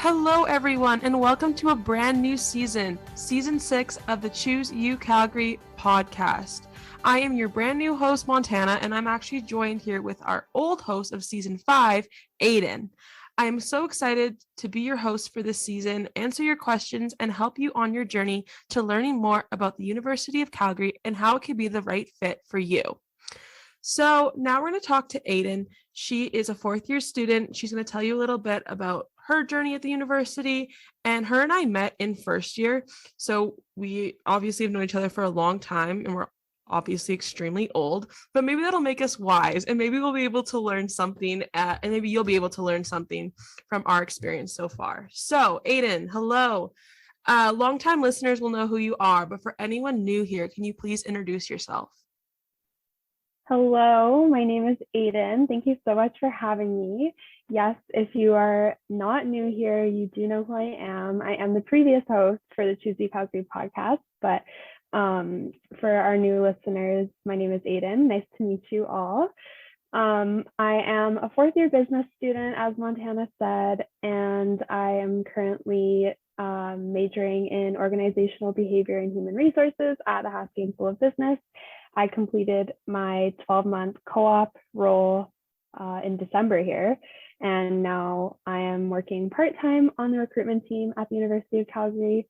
Hello, everyone, and welcome to a brand new season, Season 6 of the Choose UCalgary Podcast. I am your brand new host, Montana, and I'm actually joined here with our old host of Season 5, Aidyn. I am so excited to be your host for this season, answer your questions, and help you on your journey to learning more about the University of Calgary and how it could be the right fit for you. So now we're going to talk to Aidyn. She is a fourth-year student. She's going to tell you a little bit about her journey at the university, and her and I met in first year. So we obviously have known each other for a long time, and we're obviously extremely old, but maybe that'll make us wise, and maybe we'll be able to learn something, and maybe you'll be able to learn something from our experience so far. So Aidyn, hello. Longtime listeners will know who you are, but for anyone new here, can you please introduce yourself? Hello, my name is Aidyn. Thank you so much for having me. Yes, if you are not new here, you do know who I am. I am the previous host for the Choose UCalgary podcast, but for our new listeners, my name is Aidyn. Nice to meet you all. I am a fourth-year business student, as Montana said, and I am currently majoring in organizational behavior and human resources at the Haskell School of Business. I completed my 12-month co-op role in December here, and now I am working part-time on the recruitment team at the University of Calgary.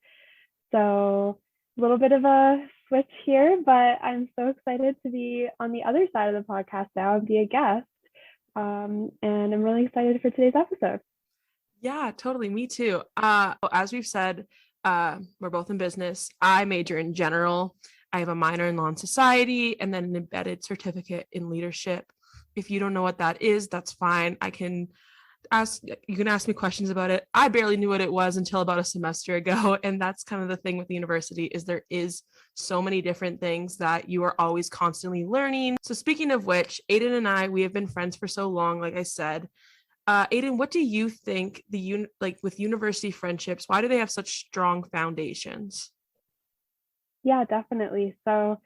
So a little bit of a switch here, but I'm so excited to be on the other side of the podcast now and be a guest. And I'm really excited for today's episode. Yeah, totally. Me too. As we've said, we're both in business. I major in general. I have a minor in law and society, and then an embedded certificate in leadership. If you don't know what that is, that's fine. You can ask me questions about it. I barely knew what it was until about a semester ago. And that's kind of the thing with the university, is there is so many different things that you are always constantly learning. So speaking of which, Aidyn and I, we have been friends for so long, like I said. Aidyn, what do you think with university friendships, why do they have such strong foundations? Yeah, definitely. So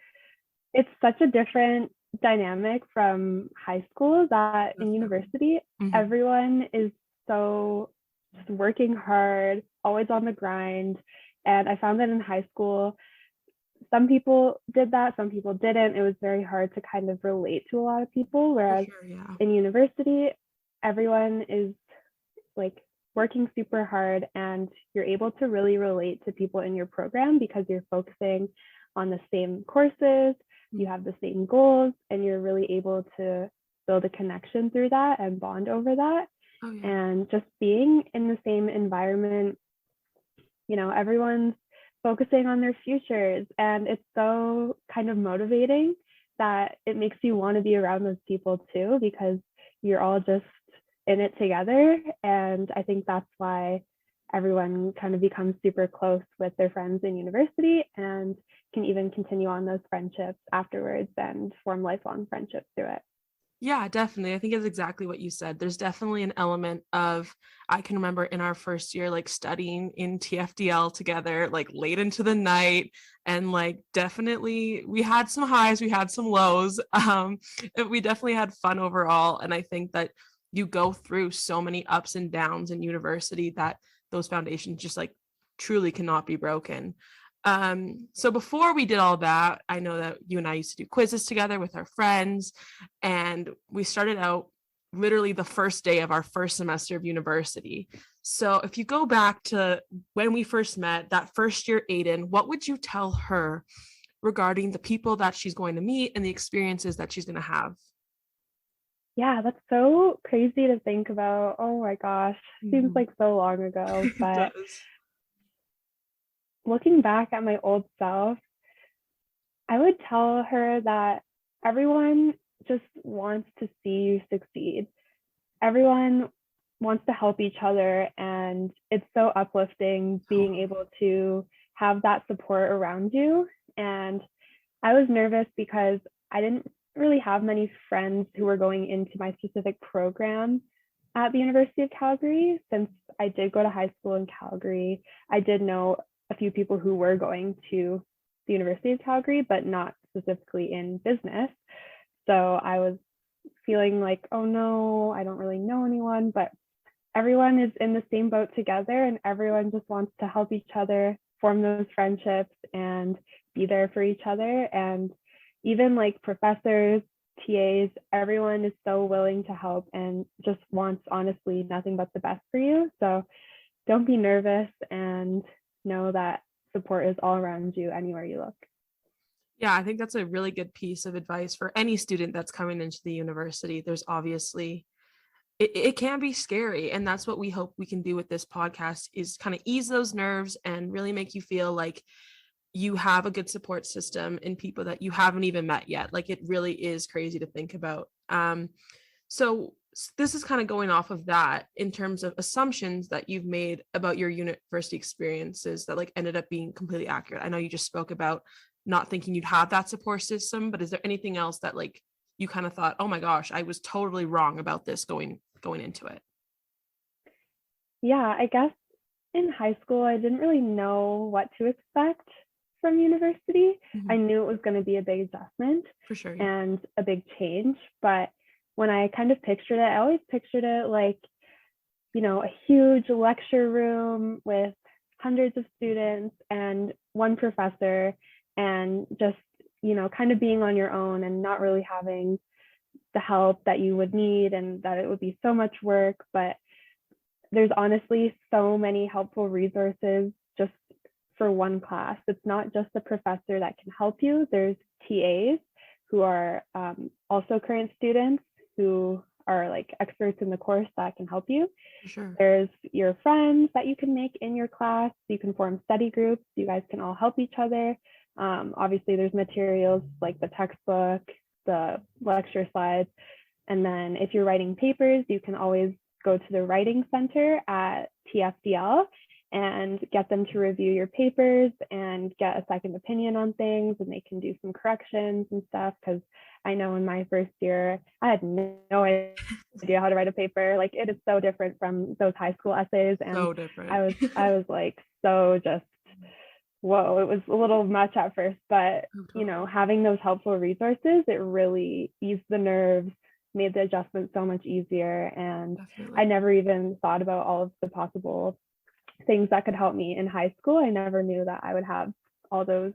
it's such a different dynamic from high school that in university, everyone is so just working hard, always on the grind. And I found that in high school, some people did that, some people didn't. It was very hard to kind of relate to a lot of people. Whereas in university, everyone is like working super hard, and you're able to really relate to people in your program because you're focusing on the same courses, you have the same goals, and you're really able to build a connection through that and bond over that. Oh, yeah. And just being in the same environment, everyone's focusing on their futures, and it's so kind of motivating that it makes you want to be around those people too, because you're all just in it together. And I think that's why everyone kind of becomes super close with their friends in university and can even continue on those friendships afterwards and form lifelong friendships through it. Yeah, definitely. I think it's exactly what you said. There's definitely an element of, I can remember in our first year, like studying in TFDL together, like late into the night. And like, definitely we had some highs, we had some lows. We definitely had fun overall. And I think that you go through so many ups and downs in university that those foundations just like truly cannot be broken. So before we did all that, I know that you and I used to do quizzes together with our friends, and we started out literally the first day of our first semester of university. So if you go back to when we first met, that first year, Aidyn, what would you tell her regarding the people that she's going to meet and the experiences that she's going to have? Yeah, that's so crazy to think about. Oh my gosh, seems like so long ago, but looking back at my old self, I would tell her that everyone just wants to see you succeed. Everyone wants to help each other, and it's so uplifting being able to have that support around you. And I was nervous because I didn't really have many friends who were going into my specific program at the University of Calgary. Since I did go to high school in Calgary, I did know a few people who were going to the University of Calgary, but not specifically in business. So I was feeling like, oh no, I don't really know anyone. But everyone is in the same boat together, and everyone just wants to help each other form those friendships and be there for each other. And even like professors, TAs, everyone is so willing to help and just wants honestly nothing but the best for you. So don't be nervous and know that support is all around you anywhere you look. Yeah, I think that's a really good piece of advice for any student that's coming into the university. There's obviously it can be scary, and that's what we hope we can do with this podcast, is kind of ease those nerves and really make you feel like you have a good support system in people that you haven't even met yet. Like, it really is crazy to think about. So this is kind of going off of that in terms of assumptions that you've made about your university experiences that like ended up being completely accurate. I know you just spoke about not thinking you'd have that support system, but is there anything else that like you kind of thought, oh my gosh, I was totally wrong about this going into it? Yeah, I guess in high school, I didn't really know what to expect from university. I knew it was going to be a big adjustment For sure. and a big change. But when I kind of pictured it, I always pictured it like, you know, a huge lecture room with hundreds of students and one professor, and just, you know, kind of being on your own and not really having the help that you would need, and that it would be so much work. But there's honestly so many helpful resources just for one class. It's not just the professor that can help you. There's TAs who are also current students who are like experts in the course that can help you. Sure. There's your friends that you can make in your class. You can form study groups. You guys can all help each other. Obviously, there's materials like the textbook, the lecture slides. And then if you're writing papers, you can always go to the writing center at TFDL and get them to review your papers and get a second opinion on things, and they can do some corrections and stuff. Because I know in my first year, I had no idea how to write a paper. Like, it is so different from those high school essays. And so different. I was like, so just, whoa, it was a little much at first. But, you know, having those helpful resources, it really eased the nerves, made the adjustment so much easier. And Definitely. I never even thought about all of the possible things that could help me in high school. I never knew that I would have all those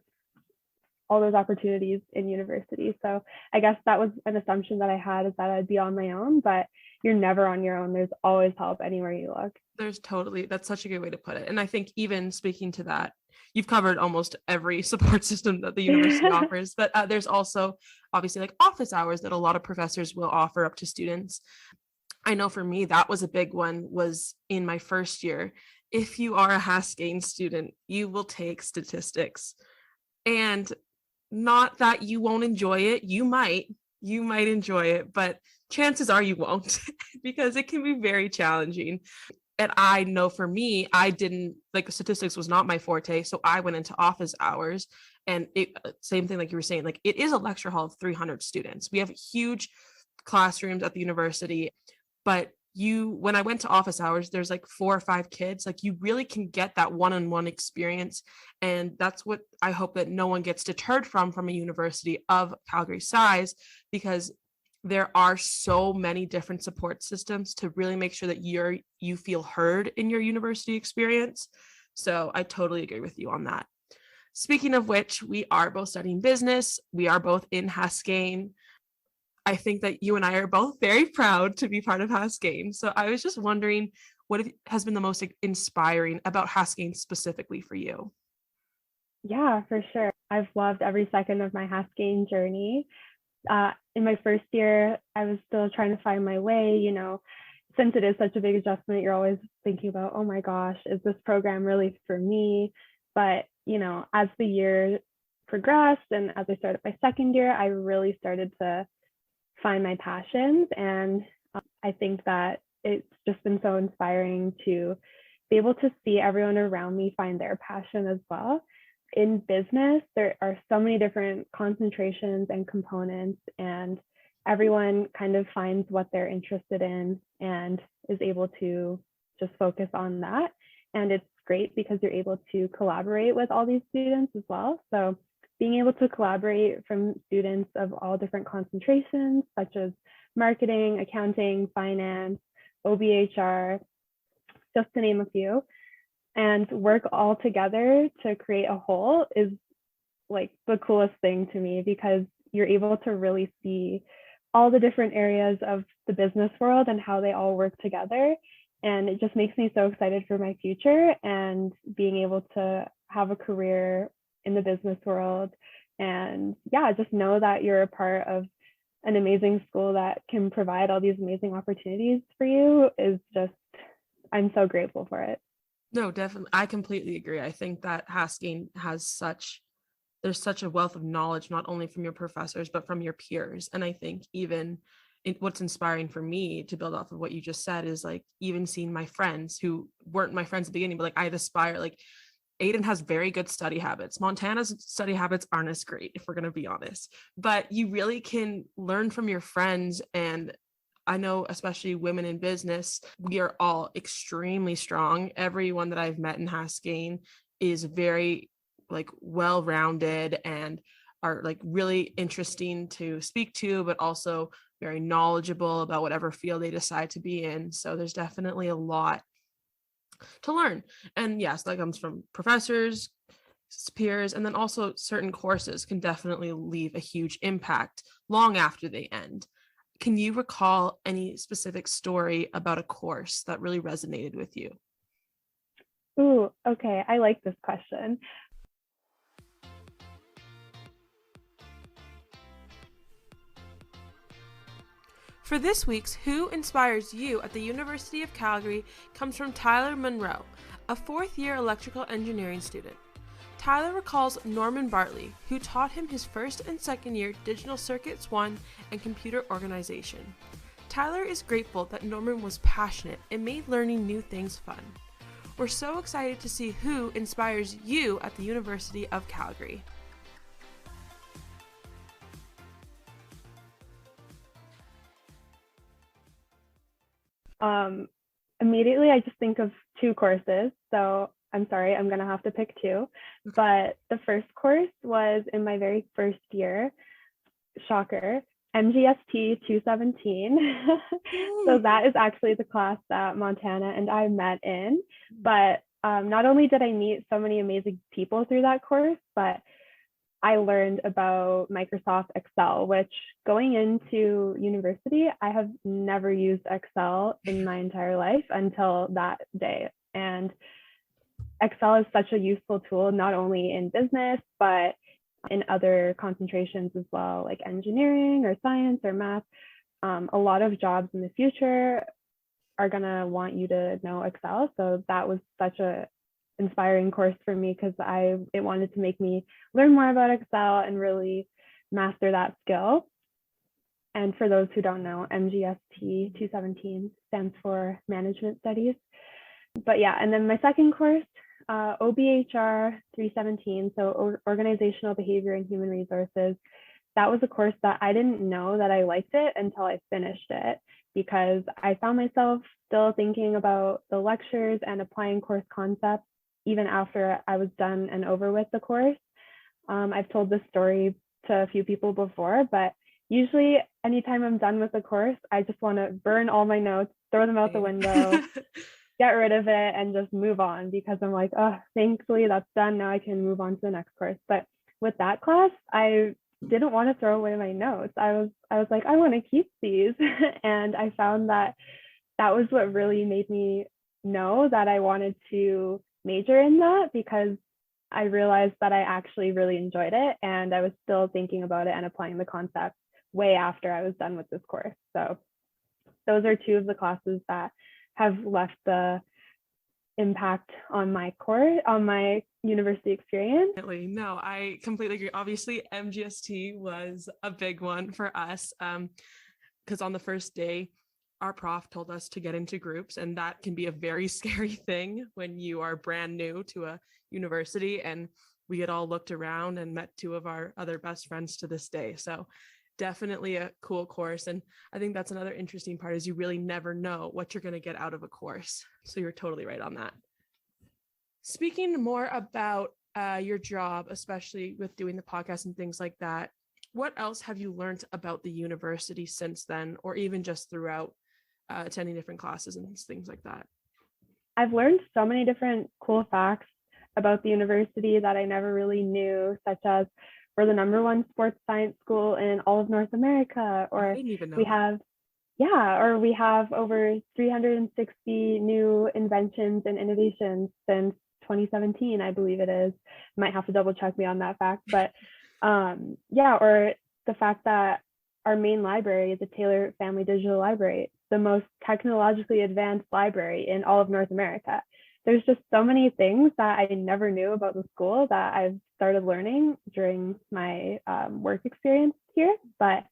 opportunities in university. So I guess that was an assumption that I had, is that I'd be on my own, but you're never on your own. There's always help anywhere you look. That's such a good way to put it. And I think even speaking to that, you've covered almost every support system that the university offers, but there's also obviously like office hours that a lot of professors will offer up to students. I know for me, that was a big one, was in my first year. If you are a Haskayne student, you will take statistics, and not that you won't enjoy it. You might enjoy it, but chances are you won't because it can be very challenging. And I know for me, I didn't like, statistics was not my forte. So I went into office hours, and same thing, like you were saying, like, it is a lecture hall of 300 students. We have huge classrooms at the university, but when I went to office hours, there's like 4 or 5 kids. Like, you really can get that one-on-one experience. And that's what I hope that no one gets deterred from a university of Calgary size, because there are so many different support systems to really make sure that you feel heard in your university experience. So I totally agree with you on that. Speaking of which, we are both studying business. We are both in Haskayne. I think that you and I are both very proud to be part of Haskayne. So I was just wondering, what has been the most inspiring about Haskayne specifically for you? Yeah, for sure. I've loved every second of my Haskayne journey. In my first year, I was still trying to find my way. You know, since it is such a big adjustment, you're always thinking about, oh my gosh, is this program really for me? But, you know, as the year progressed and as I started my second year, I really started to find my passions. And I think that it's just been so inspiring to be able to see everyone around me find their passion as well. In business, there are so many different concentrations and components, and everyone kind of finds what they're interested in and is able to just focus on that. And it's great because you're able to collaborate with all these students as well. So being able to collaborate from students of all different concentrations, such as marketing, accounting, finance, OBHR, just to name a few, and work all together to create a whole is like the coolest thing to me, because you're able to really see all the different areas of the business world and how they all work together. And it just makes me so excited for my future and being able to have a career in the business world. And yeah, just know that you're a part of an amazing school that can provide all these amazing opportunities for you is just, I'm so grateful for it. No, definitely. I completely agree. I think that Haskell has there's such a wealth of knowledge, not only from your professors, but from your peers. And I think even what's inspiring for me to build off of what you just said is like even seeing my friends who weren't my friends at the beginning, but like I'd aspire, like Aidyn has very good study habits. Montana's study habits aren't as great, if we're going to be honest, but you really can learn from your friends. And I know, especially women in business, we are all extremely strong. Everyone that I've met in Haskell is very like well-rounded and are like really interesting to speak to, but also very knowledgeable about whatever field they decide to be in. So there's definitely a lot to learn. And yes, that comes from professors, peers, and then also certain courses can definitely leave a huge impact long after they end. Can you recall any specific story about a course that really resonated with you? Ooh, okay. I like this question. For this week's Who Inspires You at the University of Calgary comes from Tyler Monroe, a fourth-year electrical engineering student. Tyler recalls Norman Bartley, who taught him his first and second year Digital Circuits 1 and Computer Organization. Tyler is grateful that Norman was passionate and made learning new things fun. We're so excited to see who inspires you at the University of Calgary. Immediately, I just think of two courses. So I'm sorry, I'm going to have to pick two. But the first course was in my very first year, shocker, MGST 217. So that is actually the class that Montana and I met in. But not only did I meet so many amazing people through that course, but I learned about Microsoft Excel, which going into university, I have never used Excel in my entire life until that day. And Excel is such a useful tool, not only in business, but in other concentrations as well, like engineering or science or math. A lot of jobs in the future are going to want you to know Excel. So that was such a inspiring course for me, because it wanted to make me learn more about Excel and really master that skill. And for those who don't know, MGST 217 stands for Management Studies. But yeah, and then my second course, OBHR 317, so Organizational Behavior and Human Resources. That was a course that I didn't know that I liked it until I finished it, because I found myself still thinking about the lectures and applying course concepts even after I was done and over with the course. I've told this story to a few people before, but usually anytime I'm done with the course, I just want to burn all my notes, throw them out the window, get rid of it, and just move on, because I'm like, oh, thankfully that's done. Now I can move on to the next course. But with that class, I didn't want to throw away my notes. I was like, I want to keep these. And I found that was what really made me know that I wanted to major in that, because I realized that I actually really enjoyed it, and I was still thinking about it and applying the concepts way after I was done with this course. So those are two of the classes that have left the impact on my university experience. No, I completely agree. Obviously, MGST was a big one for us, because on the first day, our prof told us to get into groups, and that can be a very scary thing when you are brand new to a university. And we had all looked around and met two of our other best friends to this day. So definitely a cool course. And I think that's another interesting part, is you really never know what you're going to get out of a course. So you're totally right on that. Speaking more about your job, especially with doing the podcast and things like that, what else have you learned about the university since then, or even just throughout attending different classes and things like that? I've learned so many different cool facts about the university that I never really knew, such as we're the #1 sports science school in all of North America, I or didn't even know we that. have, yeah, or we have over 360 new inventions and innovations since 2017, I believe it is. Might have to double check me on that fact, but yeah, or the fact that our main library is a Taylor Family Digital Library, the most technologically advanced library in all of North America. There's just so many things that I never knew about the school that I've started learning during my work experience here. But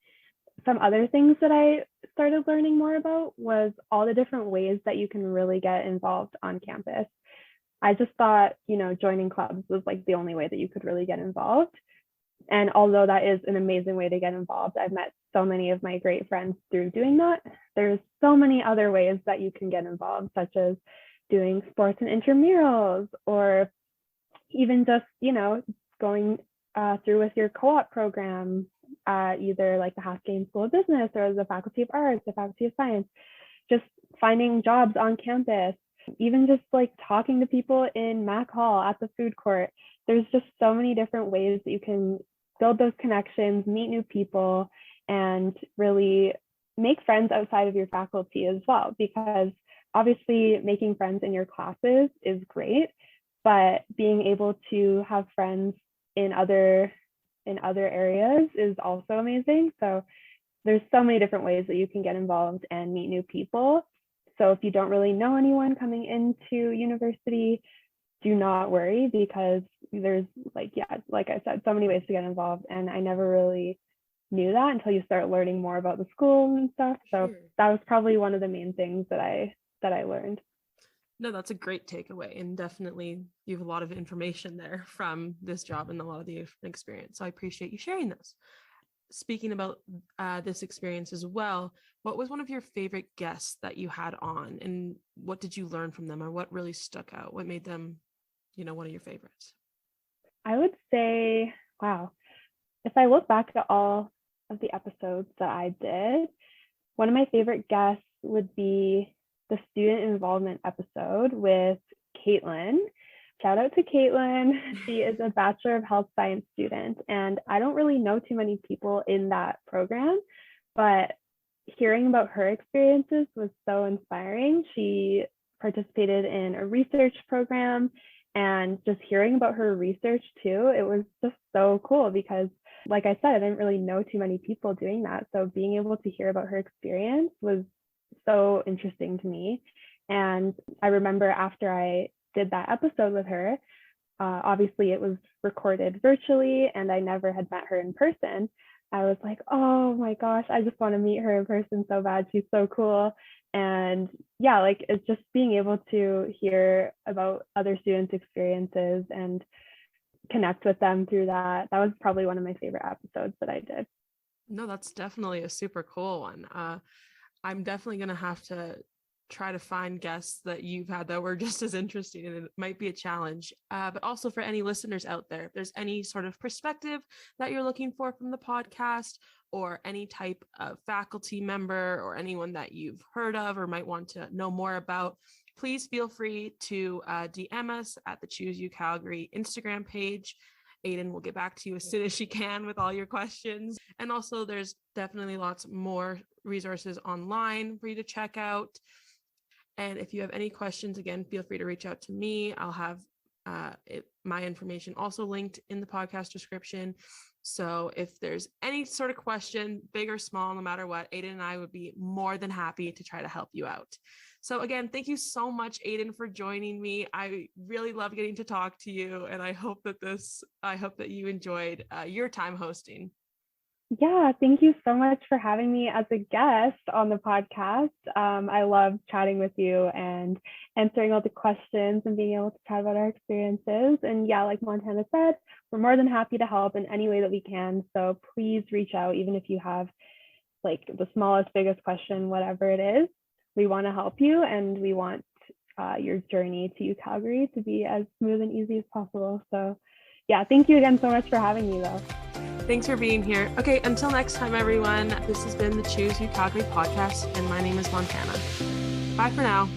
some other things that I started learning more about was all the different ways that you can really get involved on campus. I just thought, joining clubs was like the only way that you could really get involved. And although that is an amazing way to get involved, I've met so many of my great friends through doing that. There's so many other ways that you can get involved, such as doing sports and intramurals, or even just, going through with your co-op program, either like the Haskayne School of Business or the Faculty of Arts, the Faculty of Science, just finding jobs on campus, even just like talking to people in Mac Hall at the food court. There's just so many different ways that you can build those connections, meet new people, and really make friends outside of your faculty as well. Because obviously making friends in your classes is great, but being able to have friends in other areas is also amazing. So there's so many different ways that you can get involved and meet new people. So if you don't really know anyone coming into university, do not worry, because there's like I said, so many ways to get involved. And I never really knew that until you start learning more about the school and stuff. So Sure. that was probably one of the main things that I learned. No, that's a great takeaway. And definitely you have a lot of information there from this job and a lot of the experience. So I appreciate you sharing this. Speaking about this experience as well, what was one of your favorite guests that you had on, and what did you learn from them, or what really stuck out? What made them, one of your favorites? I would say, wow, if I look back at all of the episodes that I did, one of my favorite guests would be the student involvement episode with Caitlin. Shout out to Caitlin. She is a Bachelor of Health Science student, and I don't really know too many people in that program, but hearing about her experiences was so inspiring. She participated in a research program, and just hearing about her research too, it was just so cool because, like I said, I didn't really know too many people doing that. So being able to hear about her experience was so interesting to me. And I remember after I did that episode with her, obviously it was recorded virtually and I never had met her in person. I was like, oh my gosh, I just want to meet her in person so bad. She's so cool. And yeah, like it's just being able to hear about other students' experiences and connect with them through that. That was probably one of my favorite episodes that I did. No, that's definitely a super cool one. I'm definitely going to have to try to find guests that you've had that were just as interesting, and it might be a challenge. But also for any listeners out there, if there's any sort of perspective that you're looking for from the podcast, or any type of faculty member or anyone that you've heard of or might want to know more about, please feel free to DM us at the Choose UCalgary Instagram page. Aidyn will get back to you as soon as she can with all your questions. And also there's definitely lots more resources online for you to check out. And if you have any questions, again, feel free to reach out to me. I'll have my information also linked in the podcast description. So if there's any sort of question, big or small, no matter what, Aidyn and I would be more than happy to try to help you out. So again, thank you so much, Aidyn, for joining me. I really love getting to talk to you, and I hope that you enjoyed your time hosting. Yeah, thank you so much for having me as a guest on the podcast. I love chatting with you and answering all the questions and being able to chat about our experiences. And yeah, like Montana said, we're more than happy to help in any way that we can. So please reach out, even if you have like the smallest, biggest question, whatever it is. We want to help you, and we want your journey to UCalgary to be as smooth and easy as possible. So yeah, thank you again so much for having me though. Thanks for being here. Okay, until next time, everyone, this has been the Choose UCalgary podcast, and my name is Montana. Bye for now.